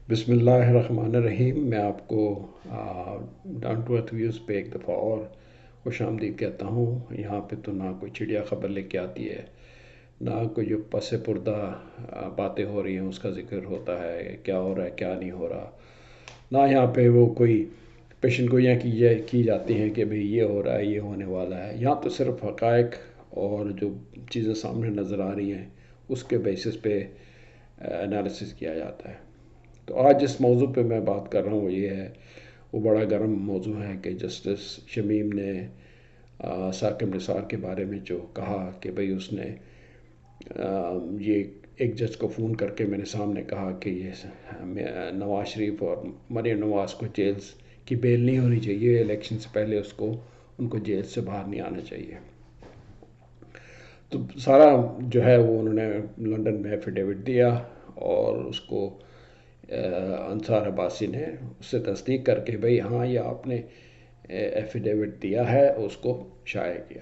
بسم اللہ الرحمن الرحیم. میں آپ کو ڈاؤن ٹو ارتھ ویوز پہ ایک دفعہ اور خوش آمدید کہتا ہوں. یہاں پہ تو نہ کوئی چڑیا خبر لے کے آتی ہے، نہ کوئی جو پس پردہ باتیں ہو رہی ہیں اس کا ذکر ہوتا ہے، کیا ہو رہا ہے کیا نہیں ہو رہا. نہ یہاں پہ وہ کوئی پیشن گوئیاں کی جاتی ہیں کہ بھئی یہ ہو رہا ہے، یہ ہونے والا ہے. یہاں تو صرف حقائق اور جو چیزیں سامنے نظر آ رہی ہیں اس کے بیسس پہ انالیسس کیا جاتا ہے. تو آج جس موضوع پہ میں بات کر رہا ہوں وہ یہ ہے، وہ بڑا گرم موضوع ہے کہ جسٹس شمیم نے ثاقب نثار کے بارے میں جو کہا کہ بھئی اس نے یہ ایک جج کو فون کر کے میرے سامنے کہا کہ یہ نواز شریف اور مریم نواز کو جیل کی بیل نہیں ہونی چاہیے، الیکشن سے پہلے ان کو جیل سے باہر نہیں آنا چاہیے. تو سارا جو ہے وہ انہوں نے لنڈن میں ایفیڈیوٹ دیا اور اس کو انصار عباسی نے اس سے تصدیق کر کے بھئی ہاں یہ آپ نے ایفیڈیوٹ دیا ہے، اس کو شائع کیا.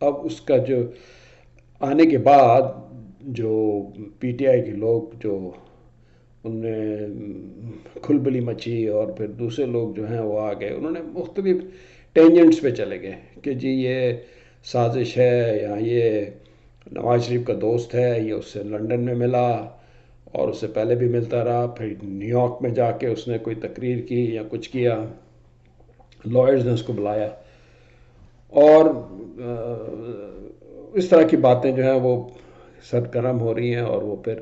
اب اس کا جو آنے کے بعد جو پی ٹی آئی کے لوگ جو ان میں کھلبلی مچی اور پھر دوسرے لوگ جو ہیں وہ آ گئے، انہوں نے مختلف ٹینجنٹس پہ چلے گئے کہ جی یہ سازش ہے یا یہ نواز شریف کا دوست ہے، یہ اس سے لنڈن میں ملا اور اس سے پہلے بھی ملتا رہا، پھر نیو یارک میں جا کے اس نے کوئی تقریر کی یا کچھ کیا، لائرز نے اس کو بلایا اور اس طرح کی باتیں جو ہیں وہ سرگرم ہو رہی ہیں اور وہ پھر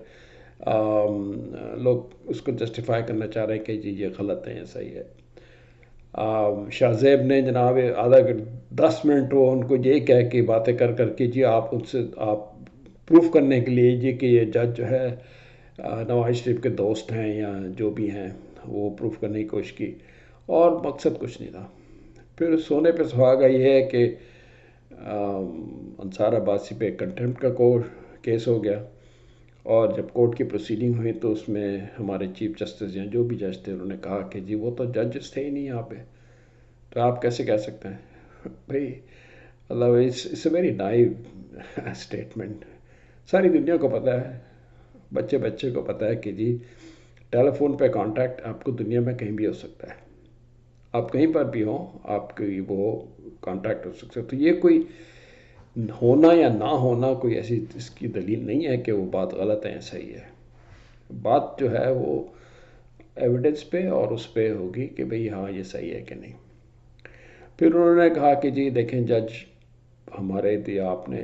لوگ اس کو جسٹیفائی کرنا چاہ رہے ہیں کہ جی یہ غلط ہے، یہ صحیح ہے. شاہ زیب نے جناب آدھا 10 منٹ وہ ان کو یہی کہہ کے باتیں کر کے جی آپ ان سے آپ پروف کرنے کے لیے جی کہ یہ جج جو ہے نواز شریف کے دوست ہیں یا جو بھی ہیں وہ پروف کرنے کی کوشش کی اور مقصد کچھ نہیں تھا. پھر سونے پہ سہاگا یہ ہے کہ انصار عباسی پہ کنٹمپٹ کا کیس ہو گیا اور جب کورٹ کی پروسیڈنگ ہوئی تو اس میں ہمارے چیف جسٹس یا جو بھی جج تھے انہوں نے کہا کہ جی وہ تو ججز تھے ہی نہیں یہاں پہ، تو آپ کیسے کہہ سکتے ہیں. بھائی Allah it's a very naive statement. ساری دنیا کو پتہ ہے، بچے کو پتہ ہے کہ جی ٹیلی فون پہ کانٹیکٹ آپ کو دنیا میں کہیں بھی ہو سکتا ہے، آپ کہیں پر بھی ہوں آپ کی وہ کانٹیکٹ ہو سکتا ہے. تو یہ کوئی ہونا یا نہ ہونا کوئی ایسی اس کی دلیل نہیں ہے کہ وہ بات غلط ہے یا صحیح ہے. بات جو ہے وہ ایویڈنس پہ اور اس پہ ہوگی کہ بھئی ہاں یہ صحیح ہے کہ نہیں. پھر انہوں نے کہا کہ جی دیکھیں جج ہمارے دیا آپ نے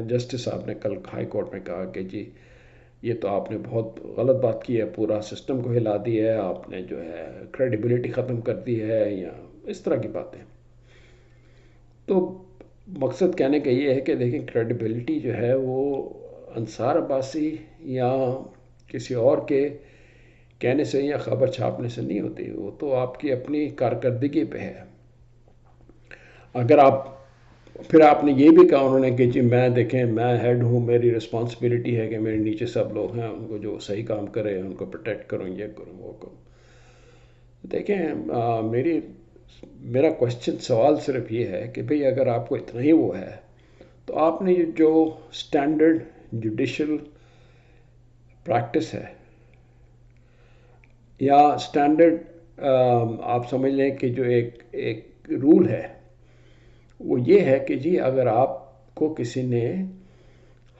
جسٹس صاحب نے کل ہائی کورٹ میں کہا کہ جی یہ تو آپ نے بہت غلط بات کی ہے، پورا سسٹم کو ہلا دی ہے، آپ نے جو ہے کریڈیبلٹی ختم کر دی ہے یا اس طرح کی باتیں. تو مقصد کہنے کا یہ ہے کہ دیکھیں کریڈیبلٹی جو ہے وہ انصار عباسی یا کسی اور کے کہنے سے یا خبر چھاپنے سے نہیں ہوتی، وہ تو آپ کی اپنی کارکردگی پہ ہے. اگر آپ پھر آپ نے یہ بھی کہا انہوں نے کہ جی میں دیکھیں میں ہیڈ ہوں، میری رسپانسبلٹی ہے کہ میرے نیچے سب لوگ ہیں، ان کو جو صحیح کام کرے ان کو پروٹیکٹ کروں، یہ کروں وہ کروں. دیکھیں میرا کوشچن سوال صرف یہ ہے کہ بھئی اگر آپ کو اتنا ہی وہ ہے تو آپ نے جو سٹینڈرڈ جوڈیشل پریکٹس ہے یا سٹینڈرڈ آپ سمجھ لیں کہ جو ایک رول ہے وہ یہ ہے کہ جی اگر آپ کو کسی نے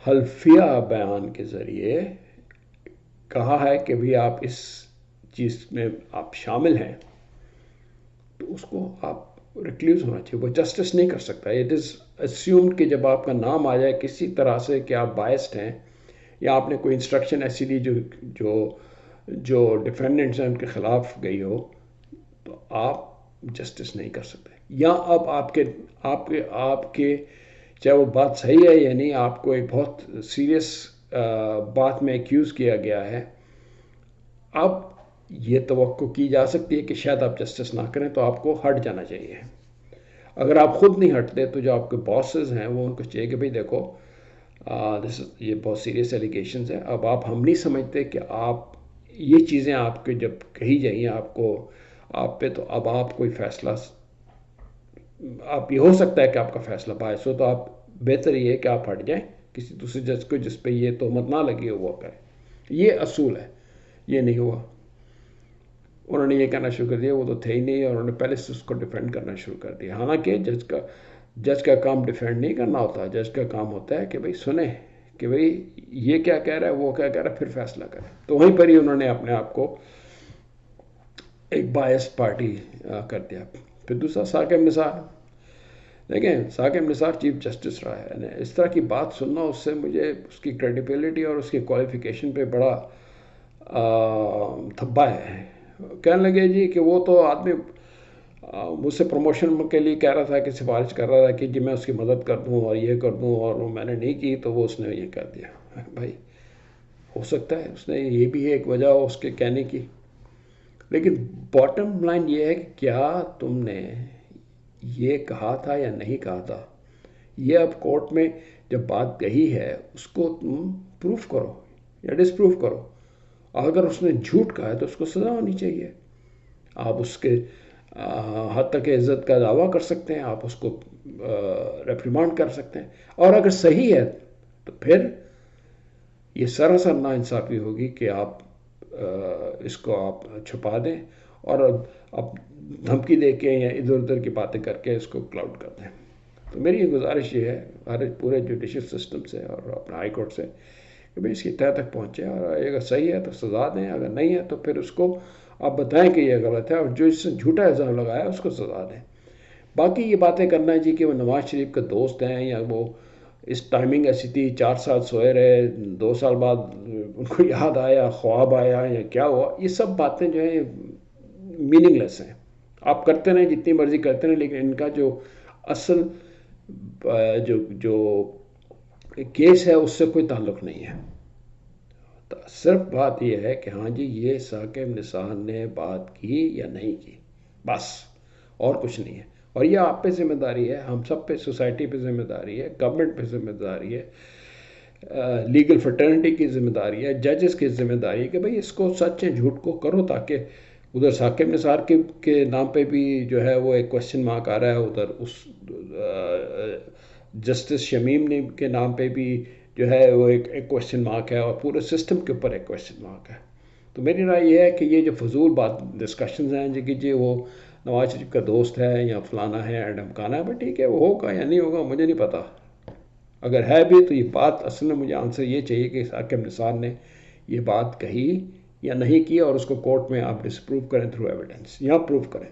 حلفیہ بیان کے ذریعے کہا ہے کہ بھی آپ اس چیز میں آپ شامل ہیں تو اس کو آپ ریکلیوز ہونا چاہیے. وہ جسٹس نہیں کر سکتا. اٹ از اسیومڈ کہ جب آپ کا نام آ جائے کسی طرح سے کہ آپ بائسڈ ہیں یا آپ نے کوئی انسٹرکشن ایسی دی جو ڈیفینڈنٹس ہیں ان کے خلاف گئی ہو تو آپ جسٹس نہیں کر سکتے. یا اب آپ کے چاہے وہ بات صحیح ہے یا نہیں، آپ کو ایک بہت سیریس بات میں ایکیوز کیا گیا ہے، اب یہ توقع کی جا سکتی ہے کہ شاید آپ جسٹس نہ کریں تو آپ کو ہٹ جانا چاہیے. اگر آپ خود نہیں ہٹتے تو جو آپ کے باسز ہیں وہ ان کو چاہیے کہ بھئی دیکھو یہ بہت سیریس ایلیگیشنز ہیں، اب ہم نہیں سمجھتے کہ آپ یہ چیزیں آپ کے جب کہی جائیں آپ پہ تو اب آپ کوئی فیصلہ آپ یہ ہو سکتا ہے کہ آپ کا فیصلہ باعث ہو، تو آپ بہتر یہ ہے کہ آپ ہٹ جائیں، کسی دوسرے جج کو جس پہ یہ تہمت نہ لگی ہو وہ کریں. یہ اصول ہے، یہ نہیں ہوا. انہوں نے یہ کہنا شروع کر دیا وہ تو تھے ہی نہیں، اور انہوں نے پہلے سے اس کو ڈیفینڈ کرنا شروع کر دیا. حالانکہ جج کا کام ڈیفینڈ نہیں کرنا ہوتا. جج کا کام ہوتا ہے کہ بھئی سنیں کہ بھئی یہ کیا کہہ رہا ہے، وہ کیا کہہ رہا ہے، پھر فیصلہ کریں. تو وہیں پر ہی انہوں نے اپنے آپ کو ایک بائس پارٹی کر دیا. پھر دوسرا ثاقب نثار. دیکھیں ثاقب نثار چیف جسٹس رہا ہے. اس طرح کی بات سننا اس سے مجھے اس کی کریڈیبلٹی اور اس کی کوالیفیکیشن پہ بڑا دھبا ہے. کہنے لگے جی کہ وہ تو آدمی مجھ سے پروموشن کے لیے کہہ رہا تھا کہ سفارش کر رہا تھا کہ جی میں اس کی مدد کر دوں اور یہ کر دوں، اور وہ میں نے نہیں کی تو وہ اس نے یہ کر دیا. بھائی ہو سکتا ہے اس نے یہ بھی ایک وجہ ہو اس کے کہنے کی، لیکن باٹم لائن یہ ہے کہ کیا تم نے یہ کہا تھا یا نہیں کہا تھا. یہ اب کورٹ میں جب بات کہی ہے اس کو تم پروف کرو یا ڈس پروف کرو. اگر اس نے جھوٹ کہا ہے تو اس کو سزا ہونی چاہیے. آپ اس کے حد تک عزت کا دعویٰ کر سکتے ہیں، آپ اس کو ریپریمانڈ کر سکتے ہیں، اور اگر صحیح ہے تو پھر یہ سراسر ناانصافی ہوگی کہ آپ اس کو آپ چھپا دیں اور اب دھمکی دے کے یا ادھر ادھر کی باتیں کر کے اس کو کلاؤڈ کر دیں. تو میری یہ گزارش یہ ہے ہر پورے جوڈیشل سسٹم سے اور اپنا ہائی کورٹ سے کہ بھئی اس کی تہہ تک پہنچے، اور اگر صحیح ہے تو سزا دیں، اگر نہیں ہے تو پھر اس کو آپ بتائیں کہ یہ غلط ہے، اور جو اس سے جھوٹا الزام لگایا اس کو سزا دیں. باقی یہ باتیں کرنا ہے جی کہ وہ نواز شریف کے دوست ہیں یا وہ اس ٹائمنگ ایسی تھی 4 سال سوئے رہے، 2 سال بعد ان کو یاد آیا، خواب آیا یا کیا ہوا، یہ سب باتیں جو ہیں میننگ لیس ہیں. آپ کرتے رہیں جتنی مرضی کرتے رہیں، لیکن ان کا جو اصل جو کیس ہے اس سے کوئی تعلق نہیں ہے. صرف بات یہ ہے کہ ہاں جی یہ ثاقب نثار نے بات کی یا نہیں کی، بس، اور کچھ نہیں ہے. اور یہ آپ پہ ذمہ داری ہے، ہم سب پہ، سوسائٹی پہ ذمہ داری ہے، گورنمنٹ پہ ذمہ داری ہے، لیگل فرٹرنٹی کی ذمہ داری ہے، ججز کی ذمہ داری ہے کہ بھئی اس کو سچ ہے جھوٹ کو کرو، تاکہ ادھر ثاقب نثار کے نام پہ بھی جو ہے وہ ایک کوشچن مارک آ رہا ہے، ادھر اس جسٹس شمیم کے نام پہ بھی جو ہے وہ ایک کوشچن مارک ہے، اور پورے سسٹم کے اوپر ایک کوشچن مارک ہے. تو میری رائے یہ ہے کہ یہ جو فضول بات ڈسکشنز ہیں جی کہ جی وہ نواز شریف کا دوست ہے یا فلانا ہے یا ڈھمکانا ہے، بٹ ٹھیک ہے، وہ ہوگا یا نہیں ہوگا مجھے نہیں پتا. اگر ہے بھی تو یہ بات اصل میں مجھے آنسر یہ چاہیے کہ ثاقب نثار نے یہ بات کہی یا نہیں کی، اور اس کو کورٹ میں آپ ڈسپروو کریں تھرو ایویڈنس، یا پروف کریں.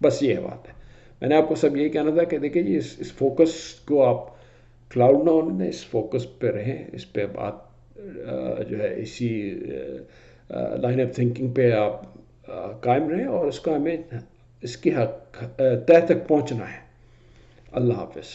بس یہ بات ہے. میں نے آپ کو سب یہی کہنا تھا کہ دیکھیں جی اس فوکس کو آپ کلاؤڈ نہ ہونے دیں، اس فوکس پہ رہیں، اس پہ بات جو ہے اسی لائن آف تھنکنگ پہ آپ قائم رہیں، اور اس کا ہمیں اس کی تہہ تک پہنچنا ہے. اللہ حافظ.